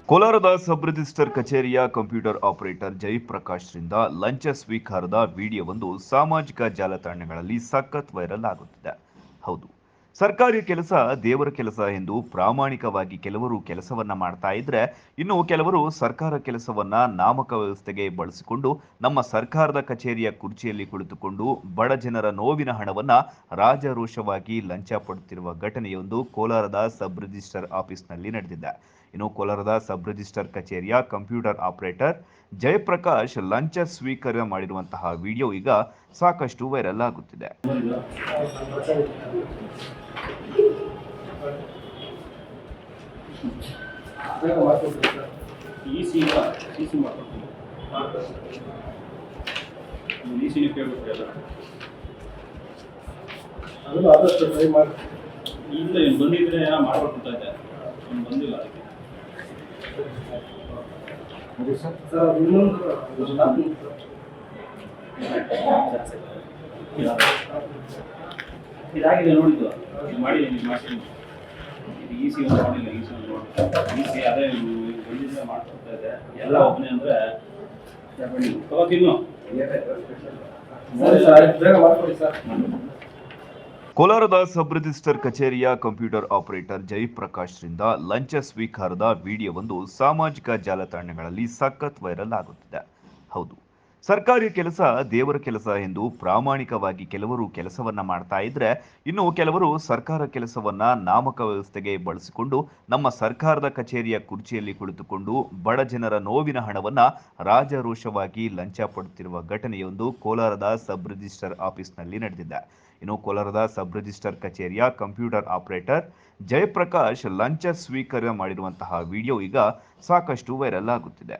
ಕೋಲಾರದ sub register ಕಚೇರಿಯ computer operator ಜಯಪ್ರಕಾಶ್ರಿಂದ ಲಂಚ ಸ್ವೀಕಾರದ ವಿಡಿಯೋವೊಂದು ಸಾಮಾಜಿಕ ಜಾಲತಾಣಗಳಲ್ಲಿ ಸಖತ್ ವೈರಲ್ ಆಗುತ್ತಿದೆ. ಹೌದು, ಸರ್ಕಾರಿ ಕೆಲಸ ದೇವರ ಕೆಲಸ ಎಂದು ಪ್ರಾಮಾಣಿಕವಾಗಿ ಕೆಲವರು ಕೆಲಸವನ್ನ ಮಾಡ್ತಾ ಇದ್ರೆ, ಇನ್ನು ಕೆಲವರು ಸರ್ಕಾರ ಕೆಲಸವನ್ನ ನಾಮಕ ವ್ಯವಸ್ಥೆಗೆ ಬಳಸಿಕೊಂಡು ನಮ್ಮ ಸರ್ಕಾರದ ಕಚೇರಿಯ ಕುರ್ಚಿಯಲ್ಲಿ ಕುಳಿತುಕೊಂಡು ಬಡ ಜನರ ನೋವಿನ ಹಣವನ್ನ ರಾಜಾರೋಷವಾಗಿ ಲಂಚ ಪಡುತ್ತಿರುವ ಘಟನೆಯೊಂದು ಕೋಲಾರದ ಸಬ್ ರಿಜಿಸ್ಟರ್ ಆಫೀಸ್ನಲ್ಲಿ ನಡೆದಿದೆ. ಇನ್ನು ಕೋಲಾರದ ಸಬ್ ರಿಜಿಸ್ಟರ್ ಕಚೇರಿಯ ಕಂಪ್ಯೂಟರ್ ಆಪರೇಟರ್ ಜಯಪ್ರಕಾಶ್ ಲಂಚ ಸ್ವೀಕಾರ ಮಾಡಿರುವಂತಹ ವಿಡಿಯೋ ಈಗ ಸಾಕಷ್ಟು ವೈರಲ್ ಆಗುತ್ತಿದೆ. ಬಂದಿದ್ರೆ ಮಾಡ್ಕೊಡ್ತಾ ಇದ್ದೆ, ಬಂದಿಲ್ಲ. ಇದಾಗಿದೆ ನೋಡಿದ್ದು, ಮಾಡಿದ್ದೀನಿ, ಮಾಡ್ತೀನಿ. ಈಸಿ ಒಂದು ಮಾಡಿಲ್ಲ, ಈಸಿ ಒಂದು ನೋಡಿ, ಈಸಿ ಅದೇ ಬಂದಿದ್ರೆ ಮಾಡ್ಕೊಡ್ತಾ ಇದ್ದೆ. ಎಲ್ಲ ಒಬ್ಬನೇ ಅಂದರೆ ತಗೋತೀನಿ. ಬೇಗ ಮಾಡ್ಕೊಡಿ ಸರ್. ಕೋಲಾರದ ಸಬ್ ರಿಜಿಸ್ಟರ್ ಕಚೇರಿಯ ಕಂಪ್ಯೂಟರ್ ಆಪರೇಟರ್ ಜಯಪ್ರಕಾಶ್ರಿಂದ ಲಂಚ ಸ್ವೀಕಾರದ ವಿಡಿಯೋವೊಂದು ಸಾಮಾಜಿಕ ಜಾಲತಾಣಗಳಲ್ಲಿ ಸಖತ್ ವೈರಲ್ ಆಗುತ್ತಿದೆ. ಹೌದು, ಸರ್ಕಾರಿ ಕೆಲಸ ದೇವರ ಕೆಲಸ ಎಂದು ಪ್ರಾಮಾಣಿಕವಾಗಿ ಕೆಲವರು ಕೆಲಸವನ್ನ ಮಾಡ್ತಾ ಇದ್ರೆ, ಇನ್ನು ಕೆಲವರು ಸರ್ಕಾರ ಕೆಲಸವನ್ನ ನಾಮಕ ವ್ಯವಸ್ಥೆಗೆ ಬಳಸಿಕೊಂಡು ನಮ್ಮ ಸರ್ಕಾರದ ಕಚೇರಿಯ ಕುರ್ಚಿಯಲ್ಲಿ ಕುಳಿತುಕೊಂಡು ಬಡ ಜನರ ನೋವಿನ ಹಣವನ್ನ ರಾಜಾರೋಷವಾಗಿ ಲಂಚ ಪಡುತ್ತಿರುವ ಘಟನೆಯೊಂದು ಕೋಲಾರದ ಸಬ್ ರಿಜಿಸ್ಟರ್ ಆಫೀಸ್ನಲ್ಲಿ ನಡೆದಿದೆ. ಇನ್ನು ಕೋಲಾರದ ಸಬ್ ರಿಜಿಸ್ಟರ್ ಕಚೇರಿಯ ಕಂಪ್ಯೂಟರ್ ಆಪರೇಟರ್ ಜಯಪ್ರಕಾಶ್ ಲಂಚ ಸ್ವೀಕಾರ ಮಾಡಿರುವಂತಹ ವಿಡಿಯೋ ಈಗ ಸಾಕಷ್ಟು ವೈರಲ್ ಆಗುತ್ತಿದೆ.